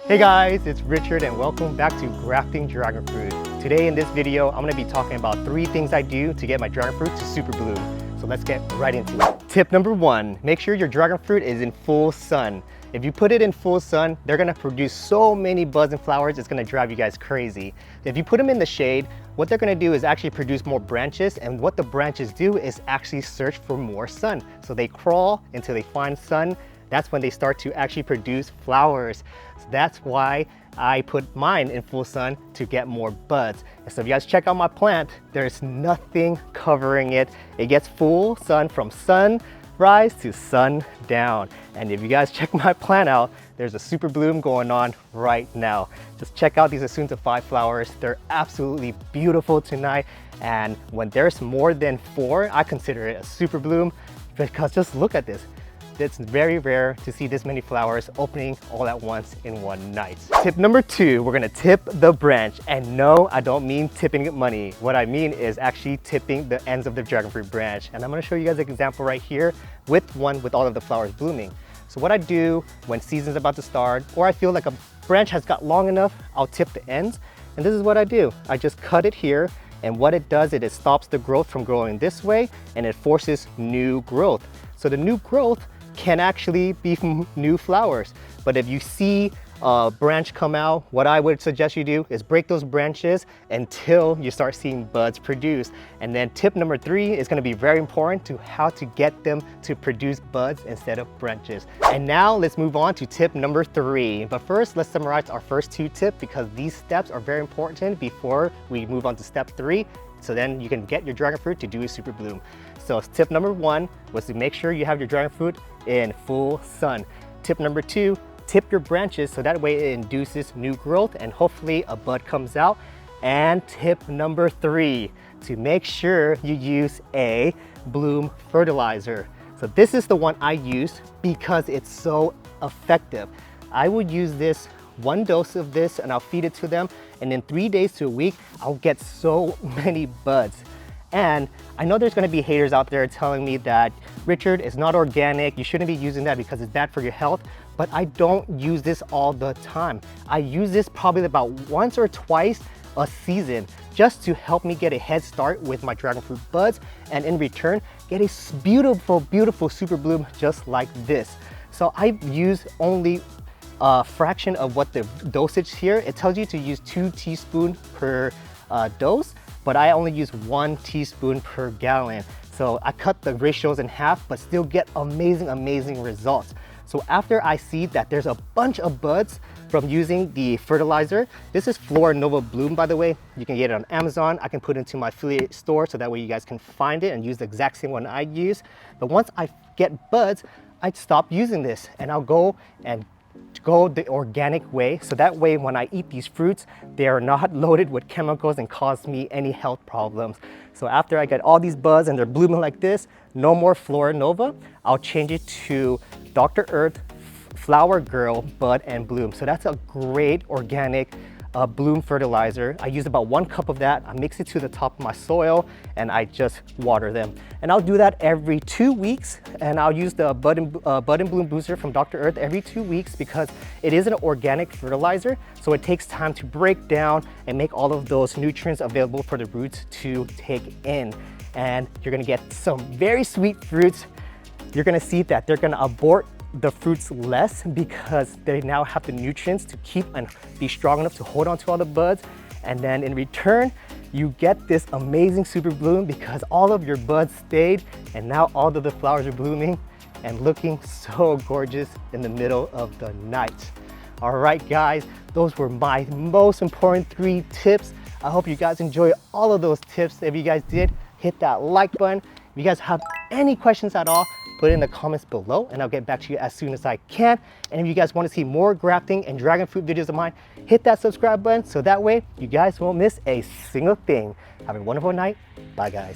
Hey guys, it's Richard and welcome back to Grafting Dragon Fruit. Today in this video, I'm going to be talking about 3 things I do to get my dragon fruit to super bloom. So let's get right into it. Tip number 1, make sure your dragon fruit is in full sun. If you put it in full sun, they're going to produce so many buds and flowers, it's going to drive you guys crazy. If you put them in the shade, what they're going to do is actually produce more branches, and what the branches do is actually search for more sun. So they crawl until they find sun. That's when they start to actually produce flowers. So that's why I put mine in full sun to get more buds. And so if you guys check out my plant, there's nothing covering it. It gets full sun from sunrise to sundown. And if you guys check my plant out, there's a super bloom going on right now. Just check out these Asunta 5 flowers. They're absolutely beautiful tonight. And when there's more than 4, I consider it a super bloom because just look at this. It's very rare to see this many flowers opening all at once in one night. Tip number 2, we're gonna tip the branch. And no, I don't mean tipping money. What I mean is actually tipping the ends of the dragon fruit branch. And I'm gonna show you guys an example right here with one with all of the flowers blooming. So what I do when season's about to start, or I feel like a branch has got long enough, I'll tip the ends. And this is what I do. I just cut it here. And what it does is it stops the growth from growing this way and it forces new growth. So the new growth can actually be from new flowers. But if you see a branch come out, what I would suggest you do is break those branches until you start seeing buds produce. And then tip number 3 is going to be very important to how to get them to produce buds instead of branches. And now let's move on to tip number 3. But first, let's summarize our first 2 tips because these steps are very important before we move on to step 3. So then you can get your dragon fruit to do a super bloom. So tip number 1 was to make sure you have your dragon fruit in full sun. Tip number 2, tip your branches so that way it induces new growth and hopefully a bud comes out. And tip number 3, to make sure you use a Bloom Fertilizer. So this is the one I use because it's so effective. I would use this 1 dose of this and I'll feed it to them, and in 3 days to a week I'll get so many buds. And I know there's going to be haters out there telling me that Richard, is not organic, you shouldn't be using that because it's bad for your health, but I don't use this all the time. I use this probably about once or twice a season just to help me get a head start with my dragon fruit buds, and in return get a beautiful super bloom just like this. So I use only a fraction of what the dosage here. It tells you to use 2 teaspoons per dose, but I only use 1 teaspoon per gallon. So I cut the ratios in half, but still get amazing results. So after I see that there's a bunch of buds from using the fertilizer, this is Flora Nova Bloom, by the way. You can get it on Amazon. I can put it into my affiliate store so that way you guys can find it and use the exact same one I use. But once I get buds, I stop using this and I'll go the organic way, so that way when I eat these fruits, they are not loaded with chemicals and cause me any health problems. So after I get all these buds and they're blooming like this, no more Flora Nova, I'll change it to Dr. Earth Flower Girl Bud and Bloom. So that's a great organic Bloom fertilizer. I use about 1 cup of that. I mix it to the top of my soil and I just water them. And I'll do that every 2 weeks, and I'll use the Bud and Bloom booster from Dr. Earth every 2 weeks because it is an organic fertilizer, so it takes time to break down and make all of those nutrients available for the roots to take in. And you're gonna get some very sweet fruits. You're gonna see that they're gonna abort the fruits less because they now have the nutrients to keep and be strong enough to hold on to all the buds. And then in return, you get this amazing super bloom because all of your buds stayed and now all of the flowers are blooming and looking so gorgeous in the middle of the night. All right, guys, those were my most important 3 tips. I hope you guys enjoy all of those tips. If you guys did, hit that like button. If you guys have any questions at all, put it in the comments below and I'll get back to you as soon as I can. And if you guys want to see more grafting and dragon fruit videos of mine, hit that subscribe button so that way you guys won't miss a single thing. Have a wonderful night. Bye, guys.